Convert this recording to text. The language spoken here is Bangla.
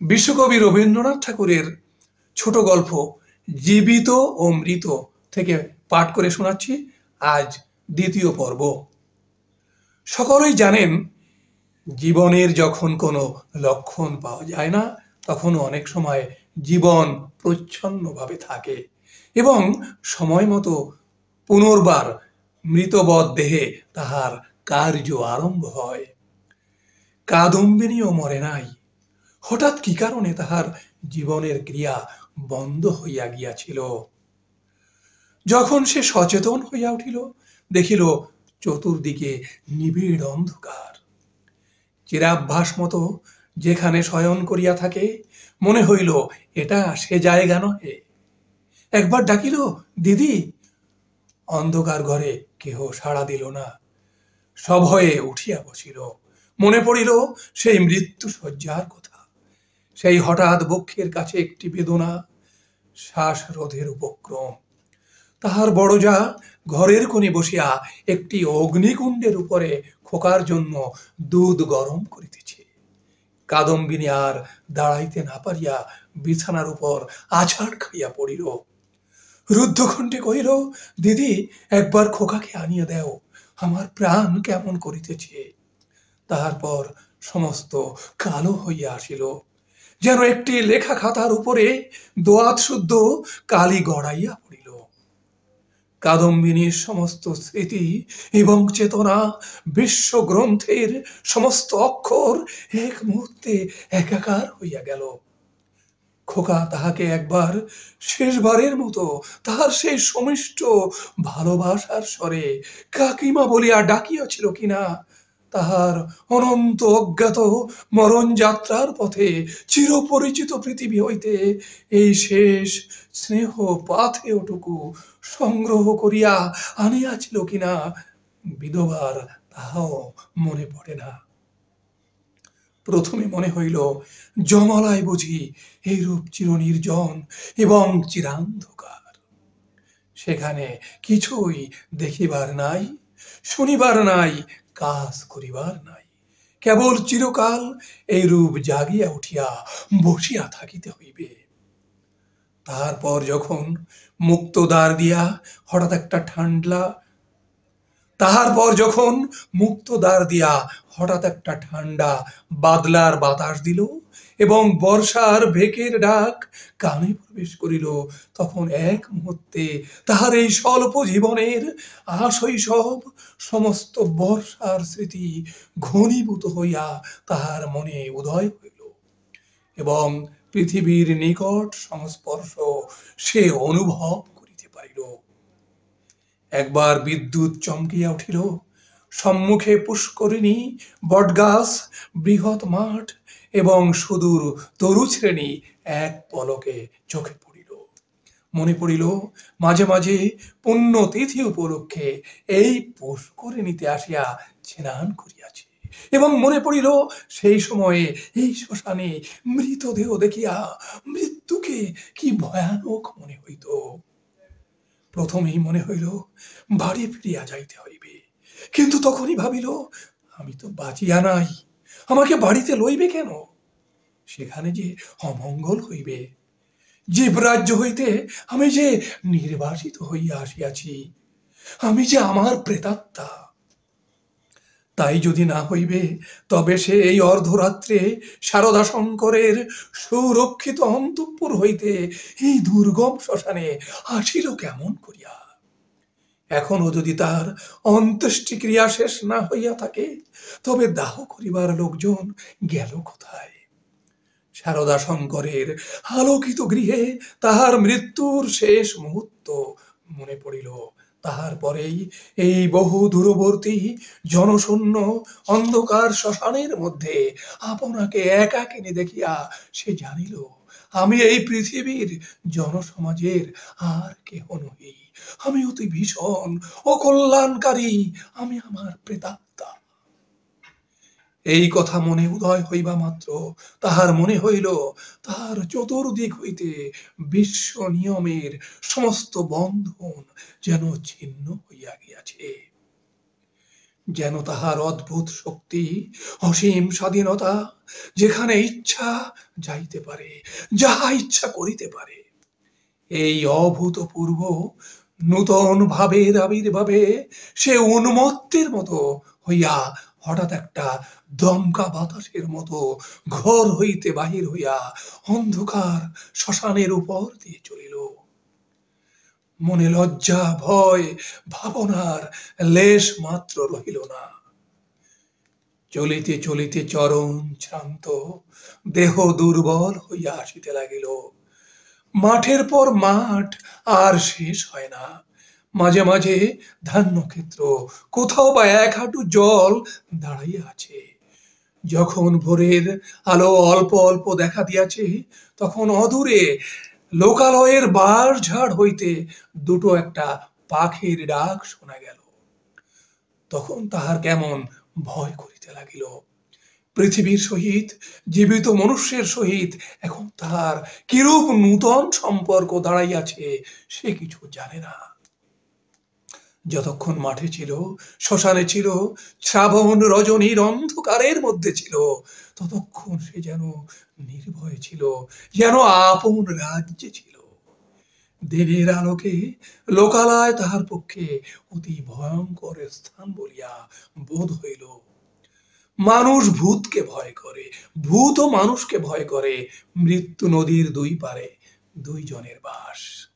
বিশ্বকবি রবীন্দ্রনাথ ঠাকুরের ছোট গল্প জীবিত ও মৃত থেকে পাঠ করে শোনাচ্ছি আজ দ্বিতীয় পর্ব। সকলেই জানেন, জীবনের যখন কোনো লক্ষণ পাওয়া যায় না, তখন অনেক সময় জীবন প্রচ্ছন্নভাবে থাকে এবং সময় মতো পুনর্বার মৃতবৎ দেহে তাহার কার্য আরম্ভ হয়। কাদম্বিনীও মরে নাই। হঠাৎ কি কারণে তাহার জীবনের ক্রিয়া বন্ধ হইয়া গিয়াছিল। যখন সে সচেতন হইয়া উঠিল, দেখিল চতুর্দিকে নিবিড় অন্ধকার। চিরাভ্যাস মতো যেখানে শয়ন করিয়া থাকে, মনে হইল এটা সে জায়গা নহে। একবার ডাকিল, দিদি। অন্ধকার ঘরে কেহ সাড়া দিল না। সভয়ে উঠিয়া বসিল। মনে পড়িল সেই মৃত্যু শয্যার কথা। সেই হঠাৎ বক্ষের কাছে একটি বেদনা, শ্বাসরোধের উপক্রম। তাহার বড় যা ঘরের কোণে বসিয়া একটি অগ্নিকুণ্ডের উপরে খোকার জন্য দুধ গরম করিতেছে। কাদম্বিনী আর দাঁড়াইতে না পারিয়া বিছানার উপর আছাড় খাইয়া পড়িল। রুদ্ধকণ্ঠে কহিল, দিদি, একবার খোকাকে আনিয়া দেও, আমার প্রাণ কেমন করিতেছে। তাহার পর সমস্ত কালো হইয়া আসিল, যেন একটি লেখা খাতার উপরে দোয়াত শুদ্ধ কালি গড়াইয়া পড়িল। কাদম্বিনীর সমস্ত স্মৃতি এবং চেতনা, বিশ্বগ্রন্থের সমস্ত অক্ষর এক মুহূর্তে একাকার হইয়া গেল। খোকা তাহাকে একবার শেষবারের মতো তাহার সেই সমিষ্ট ভালোবাসার স্বরে কাকিমা বলিয়া ডাকিয়াছিল কিনা, তাহার অনন্ত অজ্ঞাত মরণ যাত্রার পথে চিরপরিচিত পৃথিবী হইতে এই শেষ স্নেহ পাথেয়টুকু সংগ্রহ করিয়া আনিয়াছিল কিনা, বিধবার তাহাও মনে পড়ে না। প্রথমে মনে হইল জমালয় বুঝি এইরূপ চিরনির্জন এবং চিরান্ধকার। সেখানে কিছুই দেখিবার নাই, শুনিবার নাই, কাজ করিবার নাই। কেবল চিরকাল এইরূপ জাগিয়া উঠিয়া বসিয়া থাকিতে হইবে। তারপর যখন মুক্ত দ্বার দিয়া হঠাৎ একটা ঠান্ডা বাদলার বাতাস দিল এবং বর্ষার ভেকের ডাক কানে প্রবেশ করিল, তখন এক মুহূর্তে তাহার এই স্বল্প জীবনের আশৈশব সমস্ত বর্ষার স্মৃতি ঘনীভূত হইয়া তাহার মনে উদয় হইল এবং পৃথিবীর নিকট সংস্পর্শ সে অনুভব করিতে পারিল। একবার বিদ্যুৎ চমকিয়া উঠিল। সম্মুখে পুষ্করিণী, বটগাছ, বৃহৎ মাঠ এবং সুদূর তরুশ্রেণী এক পলকে চোখে পড়িল। মনে পড়িল মাঝে মাঝে পুণ্যতিথি উপলক্ষে এই পুষ্করিণীতে আসিয়া স্নান করিয়াছে এবং মনে পড়িল সেই সময়ে এই শ্মশানে মৃতদেহ দেখিয়া মৃত্যুকে কি ভয়ানক মনে হইত। প্রথমেই মনে হইল বাড়ি ফিরিয়া যাইতে হইবে, কিন্তু তখনই ভাবিল, আমি তো বাঁচিয়া নাই, আমাকে বাড়িতে লইবে কেন? সেখানে যে অমঙ্গল হইবে। জীবরাজ্য হইতে আমি যে নির্বাসিত হইয়া আসিয়াছি, আমি যে আমার প্রেতাত্মা। তাই যদি না হইবে, তবে সে এই অর্ধরাত্রে সারদা শঙ্করের সুরক্ষিত অন্তঃপুর হইতে এই দুর্গম শ্মশানে আসিল কেমন করিয়া? এখনো যদি তার অন্ত্যেষ্টিক্রিয়া শেষ না হইয়া থাকে, তবে দাহ করিবার লোকজন গেল কোথায়? সারদা শঙ্করের আলোকিত গৃহে তাহার মৃত্যুর শেষ মুহূর্ত মনে পড়িল। তাহার পরেই এই বহু দূরবর্তী জনশূন্য অন্ধকার শ্মশানের মধ্যে আপনাকে একাকিনী দেখিয়া সে জানিল, আমি এই পৃথিবীর জনসমাজের আর কেহ নহি। আমি অতি ভীষণ অকল্যাণকারী, আমি আমার প্রেতাত্মা। এই কথা মনে উদয় হইবা মাত্র তাহার মনে হইল তাহার চতুর্দিক হইতে বিশ্ব নিয়মের সমস্ত বন্ধন যেন ছিন্ন হইয়া গিয়াছে। যেন তাহার অদ্ভুত শক্তি, অসীম স্বাধীনতা, যেখানে ইচ্ছা যাইতে পারে, যাহা ইচ্ছা করিতে পারে। এই অভূতপূর্ব নূতন ভাবের আবির্ভাবে সে উন্মত্তের মতো হইয়া হঠাৎ একটা দমকা বাতাসের মতো ঘর হইতে বাহির হইয়া অন্ধকার শ্মশানের উপর দিয়ে চলিল। মনে লজ্জা, ভয়, ভাবনার লেশ মাত্র রহিল না। চলিতে চলিতে চরম শ্রান্ত, দেহ দুর্বল হইয়া আসিতে লাগিল। মাঠের পর মাঠ আর শেষ হয় না। মাঝে মাঝে ধান্যক্ষেত্র, কোথাও বা এক হাঁটু জল দাঁড়াইয়া আছে। যখন ভোরের আলো অল্প অল্প দেখা দিয়াছে, তখন অদূরে লোকালয়ের বাঁশঝাড় হইতে দুটো একটা পাখির ডাক শোনা গেল। তখন তাহার কেমন ভয় করিতে লাগিল। পৃথিবীর সহিত, জীবিত মনুষ্যের সহিত এখন তাহার কিরূপ নূতন সম্পর্ক দাঁড়াইয়াছে সে কিছু জানে না। যতক্ষণ মাঠে ছিল, শ্মশানে ছিল, শ্রাবণ রজনীর অন্ধকারের মধ্যে ছিল, ততক্ষণ সে যেন নির্ভয় ছিল, যেন আপন রাজ্যে ছিল। দিনের আলোকে লোকালয় তাহার পক্ষে অতি ভয়ঙ্কর স্থান বলিয়া বোধ হইল। মানুষ ভূতকে ভয় করে, ভূতও মানুষকে ভয় করে। মৃত্যু নদীর দুই পারে দুইজনের বাস।